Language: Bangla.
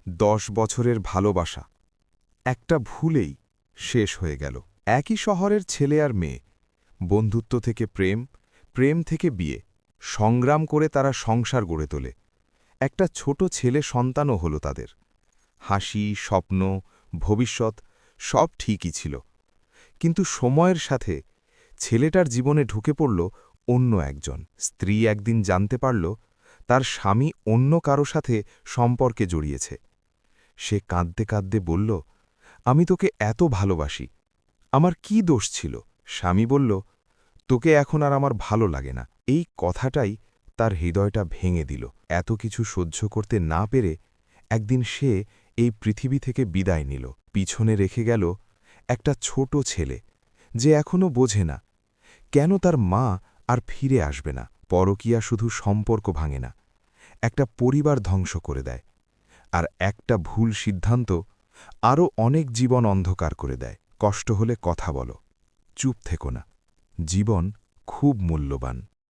10 বছরের ভালোবাসা একটা ভুলেই শেষ হয়ে গেল। একই শহরের ছেলে আর মেয়ে, বন্ধুত্ব থেকে প্রেম, প্রেম থেকে বিয়ে, সংগ্রাম করে তারা সংসার গড়ে তোলে। একটা ছোট ছেলে সন্তানও হলো তাদের। হাসি, স্বপ্ন, ভবিষ্যৎ সব ঠিকই ছিল। কিন্তু সময়ের সাথে ছেলেটার জীবনে ঢুকে পড়ল অন্য একজন। স্ত্রী একদিন জানতে পারল তার স্বামী অন্য কারো সাথে সম্পর্কে জড়িয়েছে। সে কাঁদতে কাঁদতে বলল, আমি তোকে এত ভালোবাসি, আমার কি দোষ ছিল? স্বামী বলল, তোকে এখন আর আমার ভালো লাগে না। এই কথাটাই তার হৃদয়টা ভেঙে দিল। এত কিছু সহ্য করতে না পেরে একদিন সে এই পৃথিবী থেকে বিদায় নিল। পিছনে রেখে গেল একটা ছোট ছেলে, যে এখনও বোঝে না কেন তার মা আর ফিরে আসবে না। পরকীয়া শুধু সম্পর্ক ভাঙে না, একটা পরিবার ধ্বংস করে দেয়। আর একটা ভুল সিদ্ধান্ত আরও অনেক জীবন অন্ধকার করে দেয়। কষ্ট হলে কথা বলো, চুপ থেকো না। জীবন খুব মূল্যবান।